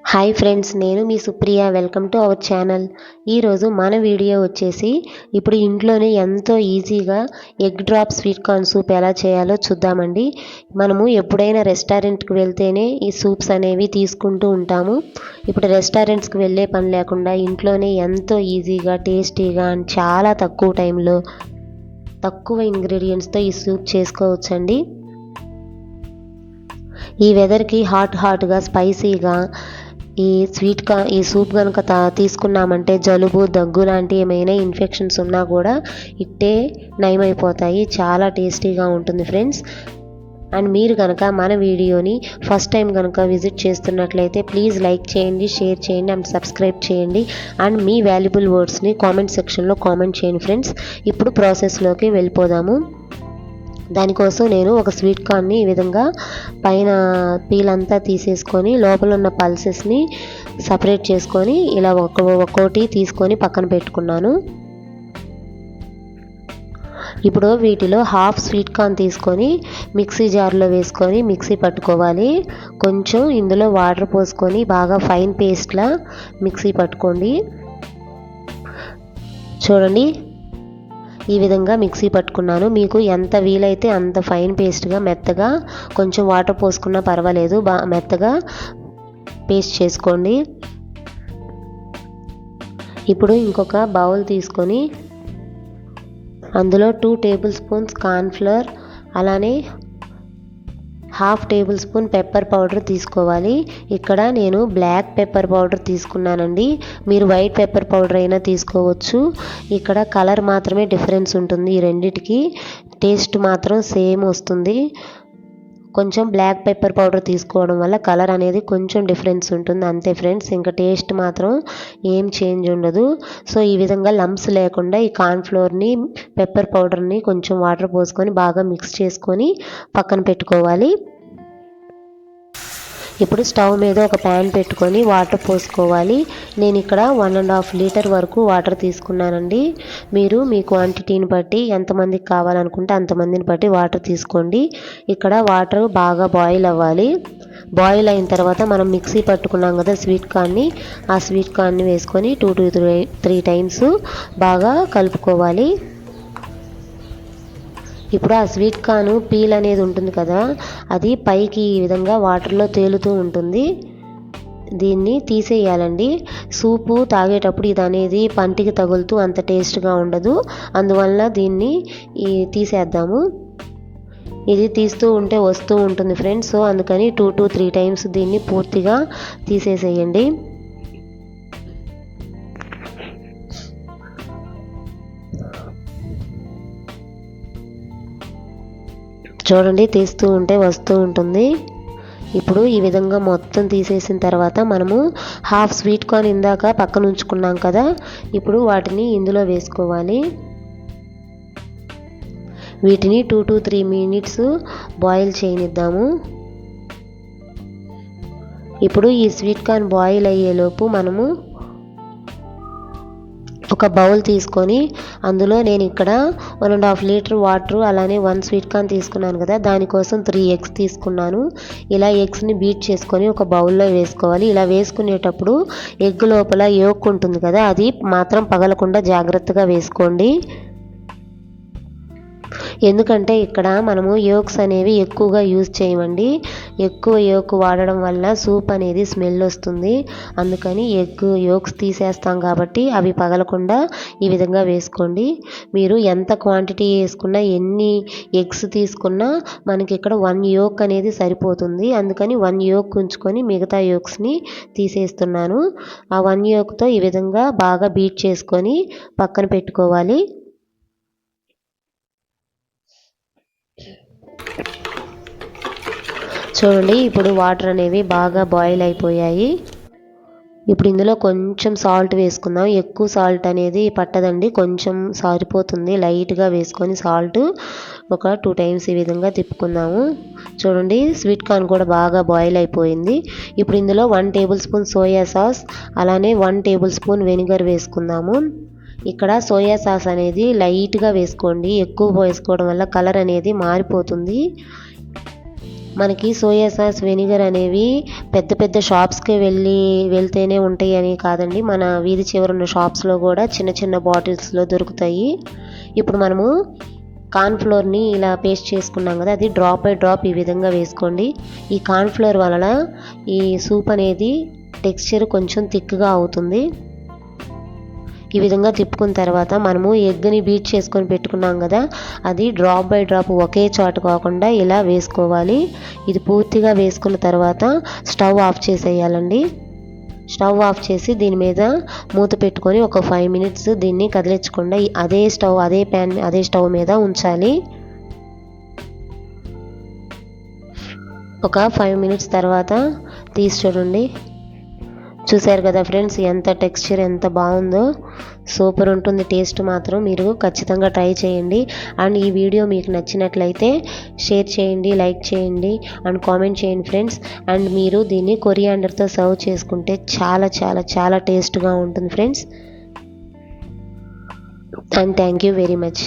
Hi friends, నేను మీ Supriya. Welcome to our channel. ఈరోజు మన వీడియో వచ్చేసి ఇప్పుడు ఇంట్లోనే ఎంతో ఈజీగా egg drop sweet corn soup ఎలా చేయాలో చూద్దామండి. మనము ఎప్పుడైనా రెస్టారెంట్కి వెళ్తేనే ఈ సూప్స్ అనేవి తీసుకుంటూ ఉంటాము. ఇప్పుడు రెస్టారెంట్స్కి వెళ్ళే పని లేకుండా ఇంట్లోనే ఎంతో ఈజీగా, టేస్టీగా అండ్ చాలా తక్కువ టైంలో తక్కువ ఇంగ్రీడియంట్స్తో ఈ సూప్ చేసుకోవచ్చండి. ఈ వెదర్కి హాట్గా స్పైసీగా ఈ సూప్ కనుక తీసుకున్నామంటే జలుబు, దగ్గు లాంటి ఏమైనా ఇన్ఫెక్షన్స్ ఉన్నా కూడా ఇట్టే నయమైపోతాయి. చాలా టేస్టీగా ఉంటుంది ఫ్రెండ్స్. అండ్ మీరు కనుక మన వీడియోని ఫస్ట్ టైం కనుక విజిట్ చేస్తున్నట్లయితే ప్లీజ్ లైక్ చేయండి, షేర్ చేయండి అండ్ సబ్స్క్రైబ్ చేయండి. అండ్ మీ వాల్యుబుల్ వర్డ్స్ని కామెంట్ సెక్షన్లో కామెంట్ చేయండి ఫ్రెండ్స్. ఇప్పుడు ప్రాసెస్లోకి వెళ్ళిపోదాము. దానికోసం నేను ఒక స్వీట్ కార్న్ని ఈ విధంగా పైన పీల్ అంతా తీసేసుకొని లోపల ఉన్న పల్సెస్ని సపరేట్ చేసుకొని ఇలా ఒక్కోటి తీసుకొని పక్కన పెట్టుకున్నాను. ఇప్పుడు వీటిలో హాఫ్ స్వీట్ కార్న్ తీసుకొని మిక్సీ జార్లో వేసుకొని మిక్సీ పట్టుకోవాలి. కొంచెం ఇందులో వాటర్ పోసుకొని బాగా ఫైన్ పేస్ట్లా మిక్సీ పట్టుకోండి. చూడండి, ఈ విధంగా మిక్సీ పట్టుకున్నాను. మీకు ఎంత వీలైతే అంత ఫైన్ పేస్ట్గా మెత్తగా, కొంచెం వాటర్ పోసుకున్నా పర్వాలేదు, మెత్తగా పేస్ట్ చేసుకోండి. ఇప్పుడు ఇంకొక బౌల్ తీసుకొని అందులో 2 టేబుల్ స్పూన్స్ కార్న్ఫ్లవర్, అలానే half table spoon pepper powder తీసుకోవాలి. ఇక్కడ నేను బ్లాక్ పెప్పర్ పౌడర్ తీసుకున్నానండి. మీరు వైట్ పెప్పర్ పౌడర్ అయినా తీసుకోవచ్చు. ఇక్కడ కలర్ మాత్రమే డిఫరెన్స్ ఉంటుంది. ఈ రెండిటికి టేస్ట్ మాత్రం సేమ్ వస్తుంది. కొంచెం బ్లాక్ పెప్పర్ పౌడర్ తీసుకోవడం వల్ల కలర్ అనేది కొంచెం డిఫరెన్స్ ఉంటుంది, అంతే ఫ్రెండ్స్. ఇంకా టేస్ట్ మాత్రం ఏం చేంజ్ ఉండదు. సో ఈ విధంగా లంప్స్ లేకుండా ఈ కార్న్ఫ్లోర్ని, పెప్పర్ పౌడర్ని కొంచెం వాటర్ పోసుకొని బాగా మిక్స్ చేసుకొని పక్కన పెట్టుకోవాలి. ఇప్పుడు స్టవ్ మీద ఒక ప్యాన్ పెట్టుకొని వాటర్ పోసుకోవాలి. నేను ఇక్కడ 1.5 లీటర్ వరకు వాటర్ తీసుకున్నానండి. మీరు మీ క్వాంటిటీని బట్టి ఎంతమందికి కావాలనుకుంటే అంతమందిని బట్టి వాటర్ తీసుకోండి. ఇక్కడ వాటర్ బాగా బాయిల్ అవ్వాలి. బాయిల్ అయిన తర్వాత మనం మిక్సీ పట్టుకున్నాం కదా స్వీట్ కార్న్ని, ఆ స్వీట్ కార్న్ని వేసుకొని 2 to 3 టైమ్స్ బాగా కలుపుకోవాలి. ఇప్పుడు ఆ స్వీట్ కార్న్ పీల్ అనేది ఉంటుంది కదా, అది పైకి ఈ విధంగా వాటర్లో తేలుతూ ఉంటుంది. దీన్ని తీసేయాలండి. సూపు తాగేటప్పుడు ఇది అనేది పంటికి తగులుతూ అంత టేస్ట్గా ఉండదు. అందువల్ల దీన్ని తీసేద్దాము. ఇది తీస్తూ ఉంటే వస్తూ ఉంటుంది ఫ్రెండ్స్. సో అందుకని 2 to 3 టైమ్స్ దీన్ని పూర్తిగా తీసేసేయండి. చూడండి, తీస్తూ ఉంటే వస్తూ ఉంటుంది. ఇప్పుడు ఈ విధంగా మొత్తం తీసేసిన తర్వాత మనము హాఫ్ స్వీట్ కార్న్ ఇందాక పక్కన ఉంచుకున్నాం కదా, ఇప్పుడు వాటిని ఇందులో వేసుకోవాలి. వీటిని 2 to 3 మినిట్స్ బాయిల్ చేయనిద్దాము. ఇప్పుడు ఈ స్వీట్ కార్న్ బాయిల్ అయ్యేలోపు మనము ఒక బౌల్ తీసుకొని అందులో నేను ఇక్కడ 1.5 లీటర్ వాటర్, అలానే 1 స్వీట్ కార్న్ తీసుకున్నాను కదా, దానికోసం 3 ఎగ్స్ తీసుకున్నాను. ఇలా ఎగ్స్ని బీట్ చేసుకొని ఒక బౌల్లో వేసుకోవాలి. ఇలా వేసుకునేటప్పుడు ఎగ్ లోపల యోక్ ఉంటుంది కదా, అది మాత్రం పగలకుండా జాగ్రత్తగా వేసుకోండి. ఎందుకంటే ఇక్కడ మనము యోక్స్ అనేవి ఎక్కువగా యూజ్ చేయమండి. ఎక్కువ యోక్ వాడడం వల్ల సూప్ అనేది స్మెల్ వస్తుంది. అందుకని యోక్స్ తీసేస్తాం కాబట్టి అవి పగలకుండా ఈ విధంగా వేసుకోండి. మీరు ఎంత క్వాంటిటీ వేసుకున్నా, ఎన్ని ఎగ్స్ తీసుకున్నా మనకి ఇక్కడ 1 యోక్ అనేది సరిపోతుంది. అందుకని 1 యోక్ ఉంచుకొని మిగతా యోక్స్ని తీసేస్తున్నాను. ఆ 1 యోక్తో ఈ విధంగా బాగా బీట్ చేసుకొని పక్కన పెట్టుకోవాలి. చూడండి, ఇప్పుడు వాటర్ అనేవి బాగా బాయిల్ అయిపోయాయి. ఇప్పుడు ఇందులో కొంచెం సాల్ట్ వేసుకుందాం. ఎక్కువ సాల్ట్ అనేది పట్టదండి, కొంచెం సరిపోతుంది. లైట్గా వేసుకొని సాల్ట్ ఒక 2 టైమ్స్ ఈ విధంగా తిప్పుకుందాము. చూడండి, స్వీట్ కార్న్ కూడా బాగా బాయిల్ అయిపోయింది. ఇప్పుడు ఇందులో 1 టేబుల్ స్పూన్ సోయా సాస్, అలానే 1 టేబుల్ స్పూన్ వెనిగర్ వేసుకుందాము. ఇక్కడ సోయా సాస్ అనేది లైట్గా వేసుకోండి. ఎక్కువ వేసుకోవడం వల్ల కలర్ అనేది మారిపోతుంది. మనకి సోయా సాస్ వెనిగర్ అనేవి పెద్ద పెద్ద షాప్స్కి వెళ్తేనే ఉంటాయి అని కాదండి, మన వీధి చివర ఉన్న షాప్స్లో కూడా చిన్న చిన్న బాటిల్స్లో దొరుకుతాయి. ఇప్పుడు మనము కార్న్ఫ్లోర్ని ఇలా పేస్ట్ చేసుకున్నాం కదా, అది డ్రాప్ బై డ్రాప్ ఈ విధంగా వేసుకోండి. ఈ కార్న్ఫ్లోర్ వలన ఈ సూప్ అనేది టెక్స్చర్ కొంచెం థిక్గా అవుతుంది. ఈ విధంగా తిప్పుకున్న తర్వాత మనము ఎగ్ని బీట్ చేసుకొని పెట్టుకున్నాం కదా, అది డ్రాప్ బై డ్రాప్ ఒకే చోట కాకుండా ఇలా వేసుకోవాలి. ఇది పూర్తిగా వేసుకున్న తర్వాత స్టవ్ ఆఫ్ చేసేయాలండి. స్టవ్ ఆఫ్ చేసి దీని మీద మూత పెట్టుకొని ఒక 5 మినిట్స్ దీన్ని కదిలించకుండా అదే స్టవ్ మీద ఉంచాలి. ఒక 5 మినిట్స్ తర్వాత తీసి చూడండి. చూసారు కదా ఫ్రెండ్స్, ఎంత టెక్స్చర్ ఎంత బాగుందో, సూపర్ ఉంటుంది. టేస్ట్ మాత్రం మీరు ఖచ్చితంగా ట్రై చేయండి. అండ్ ఈ వీడియో మీకు నచ్చినట్లయితే షేర్ చేయండి, లైక్ చేయండి అండ్ కామెంట్ చేయండి ఫ్రెండ్స్. అండ్ మీరు దీన్ని కొరియాండర్తో సర్వ్ చేసుకుంటే చాలా చాలా చాలా టేస్ట్గా ఉంటుంది friends. And thank you very much.